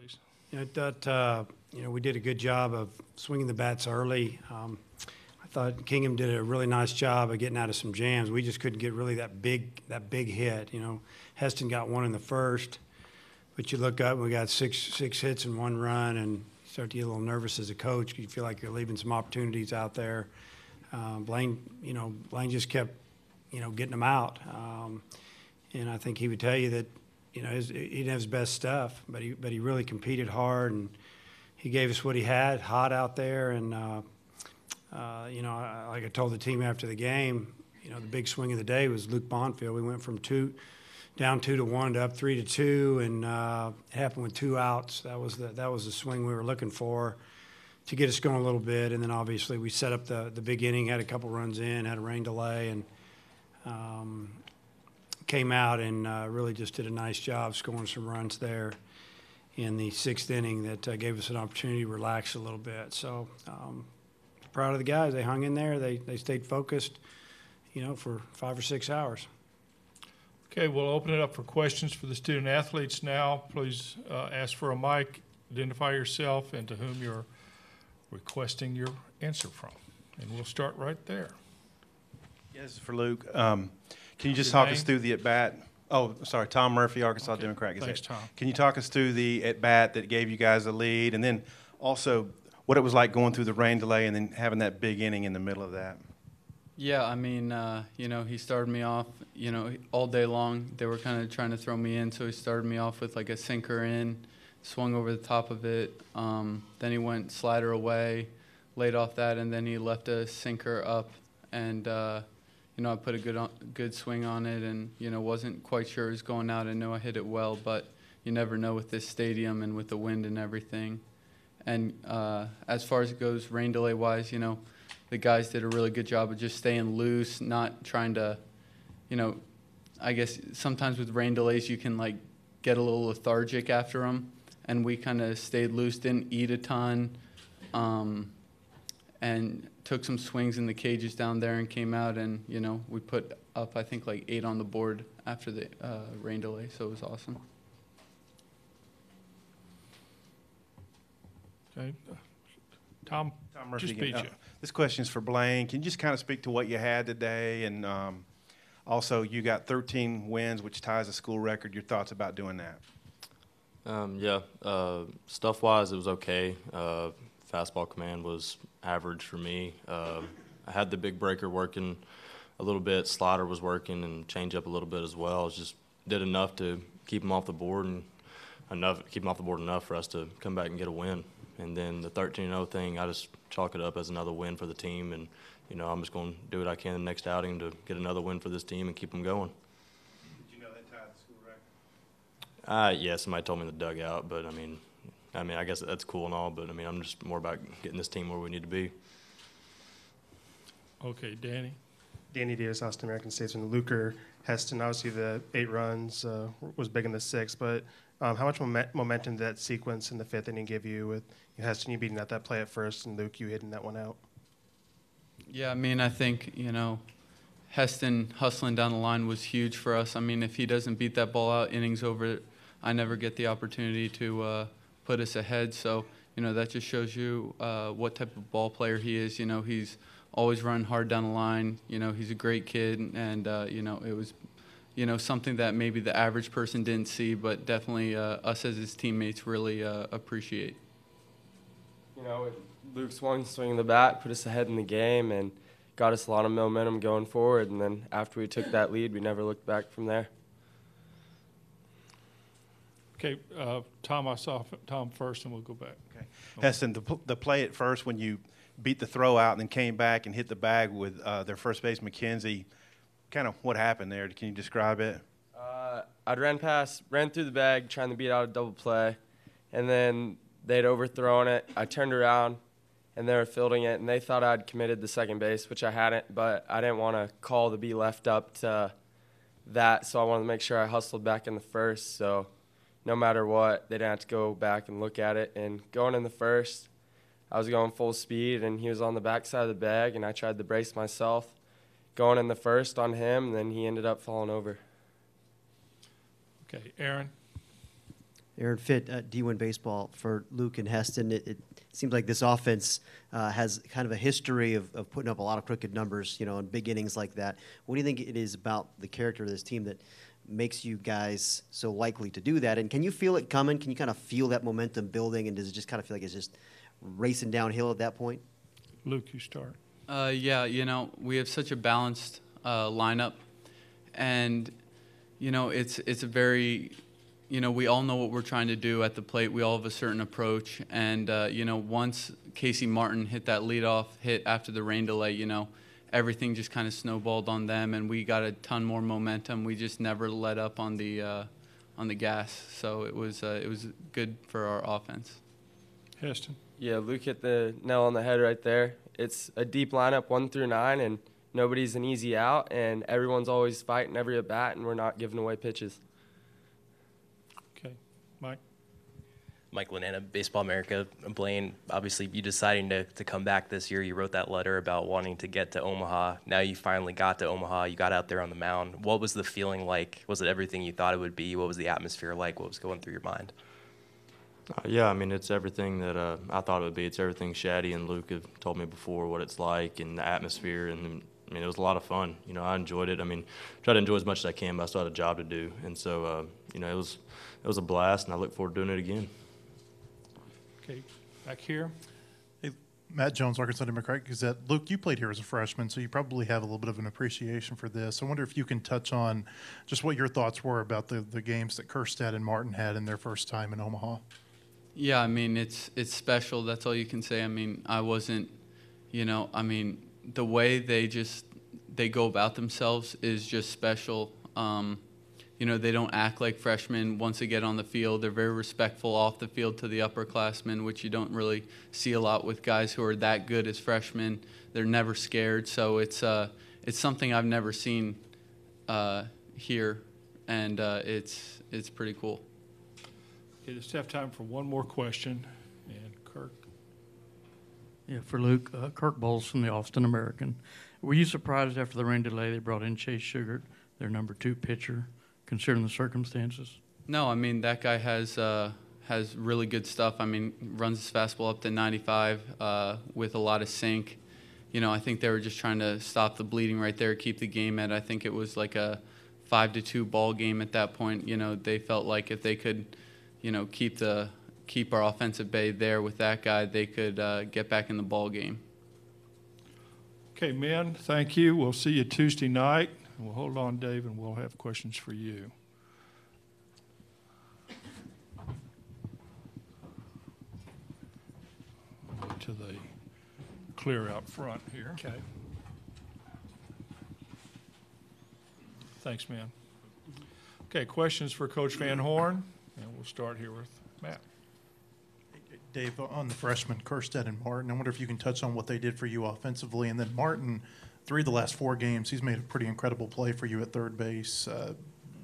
please. You know, we did a good job of swinging the bats early. I thought Kingham did a really nice job of getting out of some jams. We just couldn't get really that big hit. You know, Heston got one in the first, but you look up and we got six hits and 1 run, and you start to get a little nervous as a coach because you feel like you're leaving some opportunities out there. Blaine just kept, getting them out. And I think he would tell you that, he didn't have his best stuff, but he really competed hard, and he gave us what he had, hot out there. And, like I told the team after the game, the big swing of the day was Luke Bonfield. We went from down 2-1 to up 3-2, and it happened with 2 outs. That was the swing we were looking for to get us going a little bit. And then obviously we set up the big inning, had a couple runs in, had a rain delay, and came out and really just did a nice job scoring some runs there in the 6th inning that gave us an opportunity to relax a little bit. So proud of the guys. They hung in there. They stayed focused, for 5 or 6 hours. Okay, we'll open it up for questions for the student athletes now. Please ask for a mic, identify yourself, and to whom you're requesting your answer from. And we'll start right there. Yes, for Luke. Can you just talk us through the at-bat? Oh, sorry, Tom Murphy, Arkansas Okay. Democrat. Thanks, Tom. Can you talk us through the at-bat that gave you guys the lead, and then also what it was like going through the rain delay and then having that big inning in the middle of that? Yeah, I mean, he started me off, all day long. They were kind of trying to throw me in, so he started me off with like a sinker in, swung over the top of it. Then he went slider away, laid off that, and then he left a sinker up. And, I put a good swing on it, and, wasn't quite sure it was going out. I know I hit it well, but you never know with this stadium and with the wind and everything. And as far as it goes, rain delay-wise, the guys did a really good job of just staying loose, not trying to, I guess sometimes with rain delays you can, get a little lethargic after them. And we kind of stayed loose, didn't eat a ton, and took some swings in the cages down there and came out. And, we put up, I think, 8 on the board after the rain delay, so it was awesome. Okay. Tom Murphy just beat again. you. This question is for Blaine. Can you just kind of speak to what you had today? And also, you got 13 wins, which ties a school record. Your thoughts about doing that? Stuff-wise, it was okay. Fastball command was average for me. I had the big breaker working a little bit. Slider was working, and changeup a little bit as well. Just did enough to keep them off the board, and enough for us to come back and get a win. And then the 13-0 thing, I just chalk it up as another win for the team. And, I'm just going to do what I can the next outing to get another win for this team and keep them going. Did you know that tied the school record? Yeah, somebody told me in the dugout. But, I guess that's cool and all. But, I'm just more about getting this team where we need to be. Okay, Danny. Danny Davis, Austin American Statesman. Luke Heston, obviously the 8 runs was big in the 6, but how much momentum did that sequence in the 5th inning give you with Heston, you beating out that play at first, and Luke, you hitting that one out? Yeah, I think, Heston hustling down the line was huge for us. If he doesn't beat that ball out, innings over, I never get the opportunity to put us ahead. So, that just shows you what type of ball player he is. He's always running hard down the line. He's a great kid, and, it was, something that maybe the average person didn't see, but definitely us as his teammates really appreciate. Luke swinging the bat, put us ahead in the game, and got us a lot of momentum going forward. And then after we took that lead, we never looked back from there. Okay, Tom, I saw Tom first, and we'll go back. Okay. Heston, the play at first when you beat the throw out and then came back and hit the bag with their first base, McKenzie, kind of what happened there? Can you describe it? I'd ran through the bag trying to beat out a double play, and then they'd overthrown it. I turned around, and they were fielding it, and they thought I'd committed the second base, which I hadn't, but I didn't want to call to be left up to that, so I wanted to make sure I hustled back in the first. So no matter what, they didn't have to go back and look at it. And going in the first, I was going full speed, and he was on the backside of the bag, and I tried to brace myself going in the first on him, and then he ended up falling over. Okay, Aaron. Aaron Fitt, D1 Baseball for Luke and Heston. It seems like this offense has kind of a history of putting up a lot of crooked numbers, in big innings like that. What do you think it is about the character of this team that makes you guys so likely to do that? And can you feel it coming? Can you kind of feel that momentum building? And does it just kind of feel like it's just racing downhill at that point? Luke, you start. Yeah, we have such a balanced lineup. And, it's a very... we all know what we're trying to do at the plate. We all have a certain approach. And, once Casey Martin hit that leadoff hit after the rain delay, everything just kind of snowballed on them, and we got a ton more momentum. We just never let up on the gas. So it was good for our offense. Heston. Yeah, Luke hit the nail on the head right there. It's a deep lineup, 1 through 9, and nobody's an easy out, and everyone's always fighting every at bat, and we're not giving away pitches. Okay, Mike. Mike Lanana, Baseball America. Blaine, obviously you deciding to come back this year. You wrote that letter about wanting to get to Omaha. Now you finally got to Omaha. You got out there on the mound. What was the feeling like? Was it everything you thought it would be? What was the atmosphere like? What was going through your mind? Yeah, I mean, it's everything that I thought it would be. It's everything Shaddy and Luke have told me before, what it's like and the atmosphere. And, I mean, it was a lot of fun. I enjoyed it. I mean, try to enjoy as much as I can, but I still had a job to do. And so, it was a blast, and I look forward to doing it again. Okay, back here. Hey, Matt Jones, Arkansas Democratic Gazette. Luke, you played here as a freshman, so you probably have a little bit of an appreciation for this. I wonder if you can touch on just what your thoughts were about the games that Kjerstad and Martin had in their first time in Omaha. Yeah, I mean, it's special. That's all you can say. I mean, I wasn't, the way they go about themselves is just special. They don't act like freshmen once they get on the field. They're very respectful off the field to the upperclassmen, which you don't really see a lot with guys who are that good as freshmen. They're never scared. So it's something I've never seen here, and it's pretty cool. Okay, just have time for one more question. And Kirk. Yeah, for Luke, Kirk Bowles from the Austin American. Were you surprised after the rain delay they brought in Chase Sugart, their number 2 pitcher, considering the circumstances? No, I mean, that guy has really good stuff. I mean, runs his fastball up to 95 with a lot of sink. I think they were just trying to stop the bleeding right there, keep the game at, I think it was like a 5-2 ball game at that point. They felt like if they could, keep our offensive bay there with that guy, they could get back in the ball game. Okay, men, thank you. We'll see you Tuesday night. We'll hold on, Dave, and we'll have questions for you. To the clear out front here. Okay. Thanks, man. Okay, questions for Coach Van Horn, and we'll start here with Matt. Dave, on the freshmen, Kjerstad and Martin, I wonder if you can touch on what they did for you offensively. And then Martin, 3 of the last 4 games, he's made a pretty incredible play for you at third base.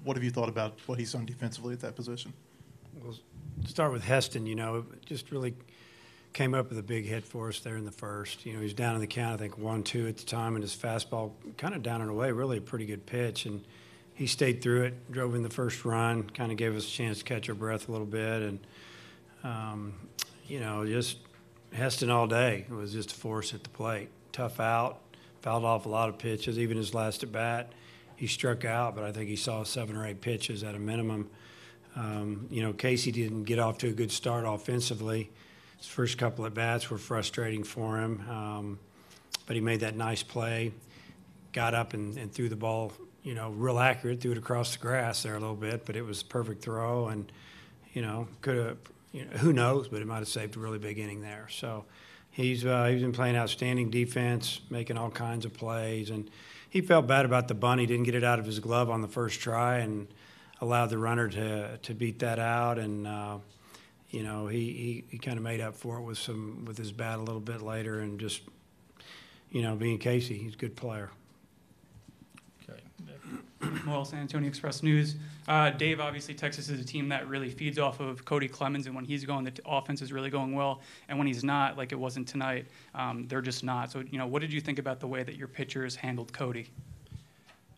What have you thought about what he's done defensively at that position? Well, start with Heston, just really came up with a big hit for us there in the first. He's down in the count, I think 1-2 at the time, and his fastball kind of down and away, really a pretty good pitch. And he stayed through it, drove in the first run, kind of gave us a chance to catch our breath a little bit. And, just Heston all day. It was just a force at the plate. Tough out, fouled off a lot of pitches. Even his last at bat, he struck out, but I think he saw 7 or 8 pitches at a minimum. Casey didn't get off to a good start offensively. His first couple at bats were frustrating for him, but he made that nice play, got up and threw the ball, real accurate, threw it across the grass there a little bit, but it was a perfect throw, and could have. Who knows, but it might have saved a really big inning there. So he's been playing outstanding defense, making all kinds of plays. And he felt bad about the bunt. He didn't get it out of his glove on the first try and allowed the runner to beat that out. And, he kind of made up for it with his bat a little bit later and just, being Casey, he's a good player. Okay. Well, San Antonio Express News. Dave, obviously Texas is a team that really feeds off of Cody Clemens, and when he's going, the offense is really going well. And when he's not, like it wasn't tonight, they're just not. So, what did you think about the way that your pitchers handled Cody?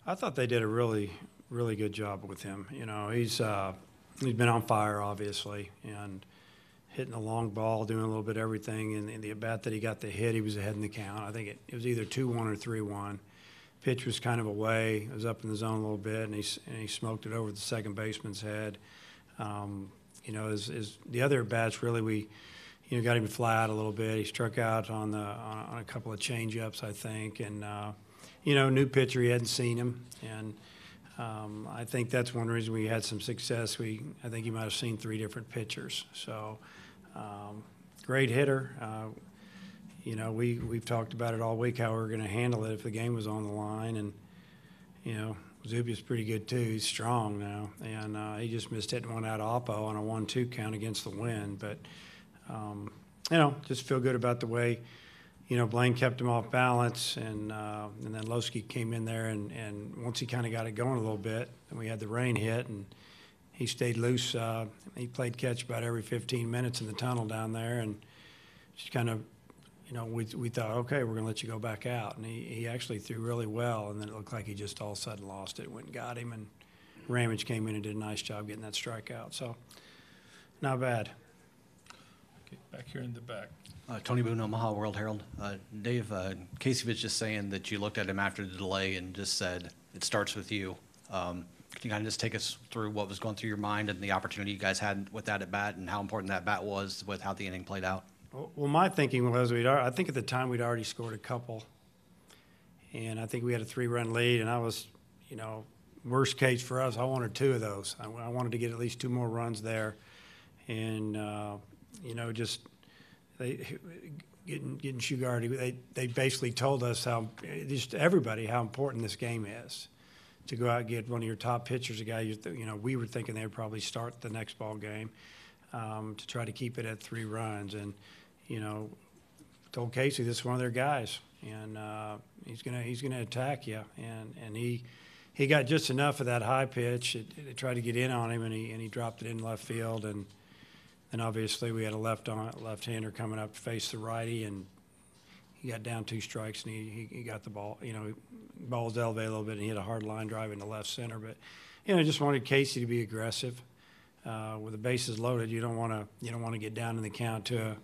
I thought they did a really, really good job with him. He's He's been on fire, obviously, and hitting a long ball, doing a little bit of everything. And the at bat that he got the hit, he was ahead in the count. I think it was either 2-1 or 3-1. Pitch was kind of away. It was up in the zone a little bit, and he smoked it over the second baseman's head. You know, as the other at bats, really we, you know, got him flat a little bit. He struck out on a couple of change-ups, I think, and you know, new pitcher, he hadn't seen him, and I think that's one reason we had some success. I think he might have seen 3 different pitchers. So great hitter. You know, we've talked about it all week how we were going to handle it if the game was on the line, and you know, Zubia's pretty good too. He's strong now, and he just missed hitting one out of Oppo on a 1-2 count against the wind. But you know, just feel good about the way, you know, Blaine kept him off balance, and then Losky came in there, and once he kind of got it going a little bit, and we had the rain hit, and he stayed loose. He played catch about every 15 minutes in the tunnel down there, and just kind of, you know, we thought, okay, we're going to let you go back out. And he actually threw really well, and then it looked like he just all of a sudden lost it, went and got him, and Ramage came in and did a nice job getting that strikeout. So, not bad. Okay, back here in the back. Tony Boone, Omaha World Herald. Dave, Casey was just saying that you looked at him after the delay and just said, it starts with you. Can you kind of just take us through what was going through your mind and the opportunity you guys had with that at bat and how important that bat was with how the inning played out? Well, my thinking was I think at the time we'd already scored a couple, and I think we had a 3-run lead, and I was, you know, worst case for us, I wanted 2 of those. I wanted to get at least 2 more runs there, and you know, just getting Sugarty. They basically told us just everybody how important this game is. To go out and get one of your top pitchers, a guy you know, we were thinking they would probably start the next ball game, to try to keep it at 3 runs. And you know, told Casey this is one of their guys, and he's gonna attack you. And he got just enough of that high pitch. It tried to get in on him, and he dropped it in left field. And then obviously we had a left-hander coming up to face the righty, and he got down 2 strikes, and he got the ball. You know, ball was elevated a little bit, and he hit a hard line drive into left center. But you know, just wanted Casey to be aggressive. With the bases loaded, you don't want to get down in the count to a,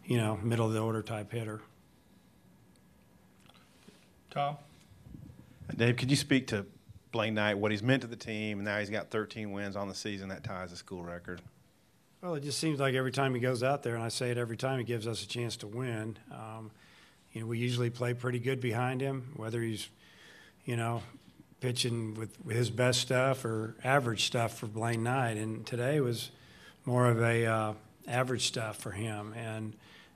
you know, middle of the order type hitter. Tom? Dave, could you speak to Blaine Knight, what he's meant to the team, and now he's got 13 wins on the season, that ties the school record? Well, it just seems like every time he goes out there, and I say it every time, he gives us a chance to win. You know, we usually play pretty good behind him, whether he's, you know, pitching with his best stuff or average stuff for Blaine Knight. And today was more of a average stuff for him. And,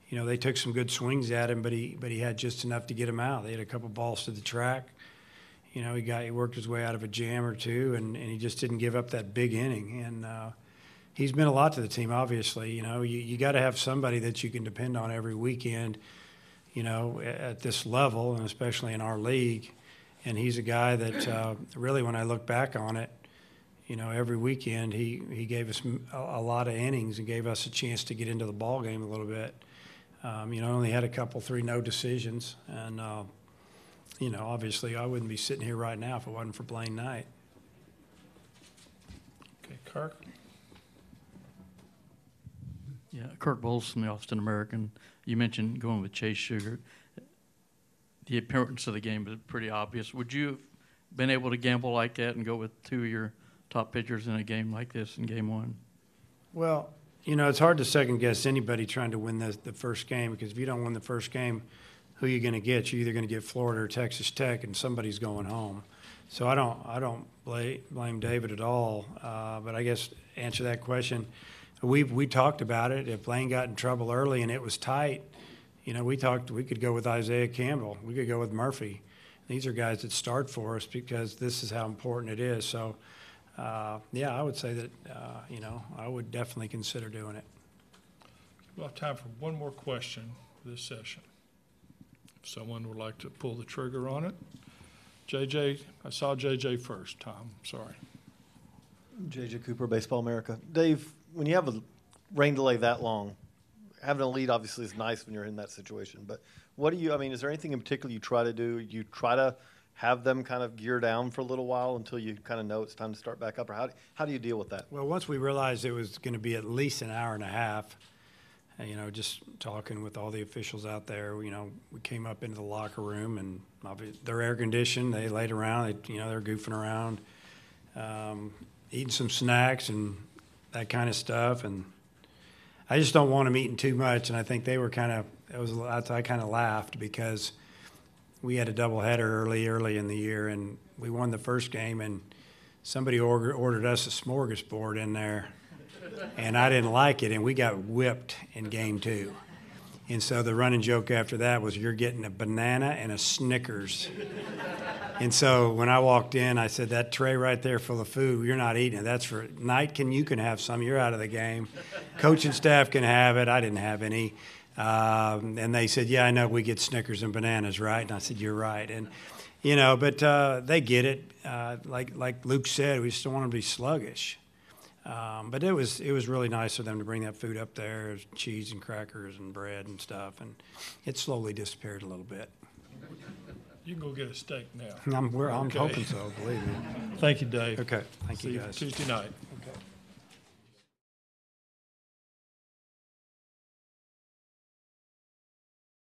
you know, they took some good swings at him, but he had just enough to get him out. They had a couple balls to the track. You know, he worked his way out of a jam or two, and he just didn't give up that big inning. And he's meant a lot to the team, obviously. You know, you got to have somebody that you can depend on every weekend, you know, at this level, and especially in our league. And he's a guy that really, when I look back on it, you know, every weekend he gave us a lot of innings and gave us a chance to get into the ball game a little bit. You know, only had a couple, 3 no decisions. And, you know, obviously I wouldn't be sitting here right now if it wasn't for Blaine Knight. Okay, Kirk? Yeah, Kirk Bowles from the Austin American. You mentioned going with Chase Sugar. The importance of the game is pretty obvious. Would you have been able to gamble like that and go with 2 of your top pitchers in a game like this in game 1? Well, you know, it's hard to second guess anybody trying to win the first game, because if you don't win the first game, who are you going to get? You're either going to get Florida or Texas Tech, and somebody's going home. So I don't blame David at all. But I guess to answer that question, we talked about it. If Blaine got in trouble early and it was tight, you know, we could go with Isaiah Campbell. We could go with Murphy. These are guys that start for us because this is how important it is. So, yeah, I would say that, you know, I would definitely consider doing it. We'll have time for one more question for this session. If someone would like to pull the trigger on it. JJ, I saw JJ first. Tom, sorry. JJ Cooper, Baseball America. Dave, when you have a rain delay that long, having a lead obviously is nice when you're in that situation, but what do you, I mean, is there anything in particular you try to do? You try to have them kind of gear down for a little while until you kind of know it's time to start back up? Or how do you deal with that? Well, once we realized it was going to be at least an hour and a half, just talking with all the officials out there, we came up into the locker room, and they're air conditioned. They laid around, they're goofing around, eating some snacks and that kind of stuff. And I just don't want them eating too much. And I think they were I kind of laughed because we had a doubleheader early in the year, and we won the first game, and somebody ordered us a smorgasbord in there, and I didn't like it, and we got whipped in game 2. And so the running joke after that was, you're getting a banana and a Snickers. And so when I walked in, I said, that tray right there full of food, you're not eating it. That's for Knight. You can have some. You're out of the game. Coaching staff can have it. I didn't have any. And they said, yeah, I know we get Snickers and bananas, right? And I said, you're right. And, but they get it. Like Luke said, we just don't want them to be sluggish. But it was really nice for them to bring that food up there, cheese and crackers and bread and stuff. And it slowly disappeared a little bit. You can go get a steak now. I'm Okay. hoping so, believe me. Thank you, Dave. Okay, thank See you guys. Tuesday night.